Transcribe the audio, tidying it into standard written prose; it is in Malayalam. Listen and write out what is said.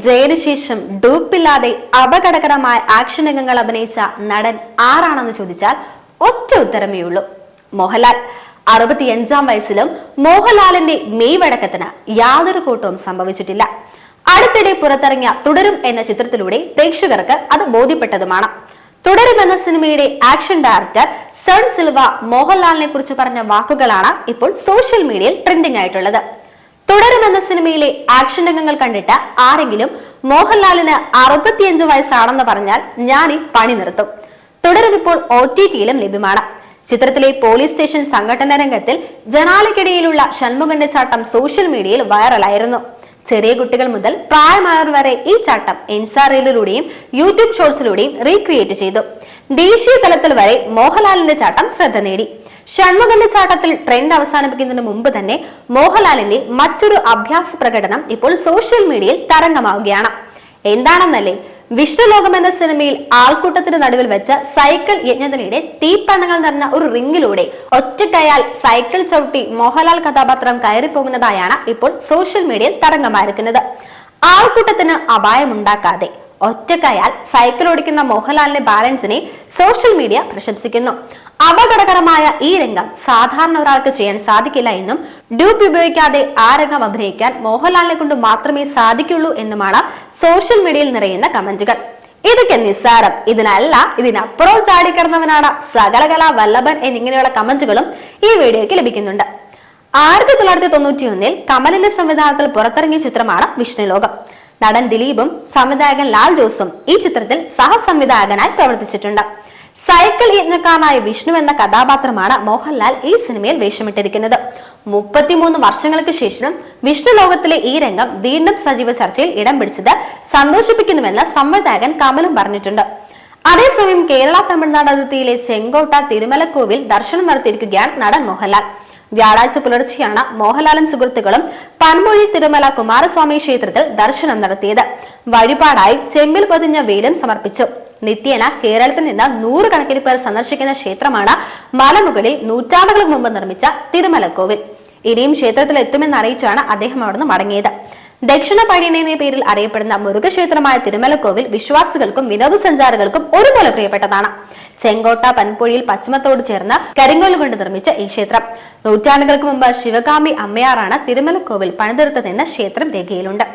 ജയനു ശേഷം ഡൂപ്പില്ലാതെ അപകടകരമായ ആക്ഷൻ രംഗങ്ങൾ അഭിനയിച്ച നടൻ ആരാണെന്ന് ചോദിച്ചാൽ ഒറ്റ ഉത്തരമേ ഉള്ളൂ: മോഹൻലാൽ. 65-ാം വയസ്സിലും മോഹൻലാലിന്റെ മെയ്വഴക്കത്തിന് യാതൊരു കൂട്ടവും സംഭവിച്ചിട്ടില്ല. അടുത്തിടെ പുറത്തിറങ്ങിയ തുടരും എന്ന ചിത്രത്തിലൂടെ പ്രേക്ഷകർക്ക് അത് ബോധ്യപ്പെട്ടതുമാണ്. തുടരും എന്ന സിനിമയുടെ ആക്ഷൻ ഡയറക്ടർ സൺ സിൽവ മോഹൻലാലിനെ കുറിച്ച് പറഞ്ഞ വാക്കുകളാണ് ഇപ്പോൾ സോഷ്യൽ മീഡിയയിൽ ട്രെൻഡിംഗ് ആയിട്ടുള്ളത്. തുടരും എന്ന സിനിമയിലെ ആക്ഷൻ രംഗങ്ങൾ കണ്ടിട്ട് ആരെങ്കിലും മോഹൻലാലിന് 65 വയസ്സാണെന്ന് പറഞ്ഞാൽ ഞാൻ ഈ പണി നിർത്തും. തുടരും ഇപ്പോൾ OTT-യിലും ലഭ്യമാണ്. ചിത്രത്തിലെ പോലീസ് സ്റ്റേഷൻ സംഘടന രംഗത്തിൽ ജനാലയ്ക്കിടയിലുള്ള ഷൺമുഖന്റെ ചാട്ടം സോഷ്യൽ മീഡിയയിൽ വൈറലായിരുന്നു. ചെറിയ കുട്ടികൾ മുതൽ പ്രായമായവർ വരെ ഈ ചാട്ടം ഇൻസ്റ്റാ-റീലിലൂടെയും യൂട്യൂബ് ഷോർട്സിലൂടെയും റീക്രിയേറ്റ് ചെയ്തു. ദേശീയ തലത്തിൽ വരെ മോഹൻലാലിന്റെ ചാട്ടം ശ്രദ്ധ നേടി. ഷൺമുഖന്റെ ചാട്ടത്തിൽ ട്രെൻഡ് അവസാനിപ്പിക്കുന്നതിന് മുമ്പ് തന്നെ മോഹൻലാലിന്റെ മറ്റൊരു അഭ്യാസ പ്രകടനം ഇപ്പോൾ സോഷ്യൽ മീഡിയയിൽ തരംഗമാവുകയാണ്. എന്താണെന്നല്ലേ? വിഷ്ണുലോകം എന്ന സിനിമയിൽ ആൾക്കൂട്ടത്തിന് നടുവിൽ വെച്ച സൈക്കിൾ യജ്ഞത്തിനിടെ തീപ്പണ്ണങ്ങൾ നിറഞ്ഞ ഒരു റിംഗിലൂടെ ഒറ്റക്കയാൽ സൈക്കിൾ ചവിട്ടി മോഹൻലാൽ കഥാപാത്രം കയറിപ്പോകുന്നതായാണ് ഇപ്പോൾ സോഷ്യൽ മീഡിയയിൽ തരംഗമായിരിക്കുന്നത്. ആൾക്കൂട്ടത്തിന് അപായമുണ്ടാക്കാതെ ഒറ്റക്കയാൽ സൈക്കിൾ ഓടിക്കുന്ന മോഹൻലാലിന്റെ ബാലൻസിനെ സോഷ്യൽ മീഡിയ പ്രശംസിക്കുന്നു. അപകടകരമായ ഈ രംഗം സാധാരണ ഒരാൾക്ക് ചെയ്യാൻ സാധിക്കില്ല എന്നും ഡ്യൂപ്പ് ഉപയോഗിക്കാതെ ആ രംഗം അഭിനയിക്കാൻ മോഹൻലാലിനെ കൊണ്ട് മാത്രമേ സാധിക്കുള്ളൂ എന്നുമാണ് സോഷ്യൽ മീഡിയയിൽ നിറയുന്ന കമന്റുകൾ. ഇതൊക്കെ നിസ്സാരം, ഇതിനല്ല ഇതിനപ്പുറം ചാടിക്കിടന്നവനാണ് സകലകലാ വല്ലഭൻ എന്നിങ്ങനെയുള്ള കമന്റുകളും ഈ വീഡിയോയ്ക്ക് ലഭിക്കുന്നുണ്ട്. 1991-ൽ കമലിന്റെ സംവിധാനത്തിൽ പുറത്തിറങ്ങിയ ചിത്രമാണ് വിഷ്ണുലോകം. നടൻ ദിലീപും സംവിധായകൻ ലാൽ ജോസും ഈ ചിത്രത്തിൽ സഹസംവിധായകനായി പ്രവർത്തിച്ചിട്ടുണ്ട്. സൈക്കിൾ യജ്ഞക്കാരനായ വിഷ്ണു എന്ന കഥാപാത്രമാണ് മോഹൻലാൽ ഈ സിനിമയിൽ വേഷമിട്ടിരിക്കുന്നത്. 33 വർഷങ്ങൾക്ക് ശേഷം വിഷ്ണു ലോകത്തിലെ ഈ രംഗം വീണ്ടും സജീവ ചർച്ചയിൽ ഇടം പിടിച്ചത് സന്തോഷിപ്പിക്കുന്നുവെന്ന് സംവിധായകൻ കമലും പറഞ്ഞിട്ടുണ്ട്. അതേസമയം കേരള തമിഴ്നാട് അതിർത്തിയിലെ ചെങ്കോട്ട തിരുമലക്കോവിൽ ദർശനം നടത്തിയിരിക്കുകയാണ് നടൻ മോഹൻലാൽ. വ്യാഴാഴ്ച പുലർച്ചെയാണ് മോഹൻലാലും സുഹൃത്തുക്കളും പൻമൊഴി തിരുമല കുമാരസ്വാമി ക്ഷേത്രത്തിൽ ദർശനം നടത്തിയത്. വഴിപാടായി ചെമ്പിൽ പൊതിഞ്ഞ വേലും സമർപ്പിച്ചു. നിത്യേന കേരളത്തിൽ നിന്ന് 100 കണക്കിന് പേർ സന്ദർശിക്കുന്ന ക്ഷേത്രമാണ് മലമുകളിൽ നൂറ്റാണ്ടുകൾക്ക് മുമ്പ് നിർമ്മിച്ച തിരുമലക്കോവിൽ. ഇനിയും ക്ഷേത്രത്തിൽ എത്തുമെന്ന് അറിയിച്ചാണ് അദ്ദേഹം അവിടുന്ന് മടങ്ങിയത്. ദക്ഷിണ പഴയണ എന്ന പേരിൽ അറിയപ്പെടുന്ന മുരുകക്ഷേത്രമായ തിരുമലക്കോവിൽ വിശ്വാസികൾക്കും വിനോദസഞ്ചാരികൾക്കും ഒരുപോലെ പ്രിയപ്പെട്ടതാണ്. ചെങ്കോട്ട പൻപൊഴിയിൽ പശ്ചിമത്തോട് ചേർന്ന് കരിങ്കോല് കൊണ്ട് നിർമ്മിച്ച ഈ ക്ഷേത്രം നൂറ്റാണ്ടുകൾക്ക് മുമ്പ് ശിവകാമി അമ്മയാറാണ് തിരുമലക്കോവിൽ പണിതീർത്തതെന്ന ക്ഷേത്രം രേഖയിലുണ്ട്.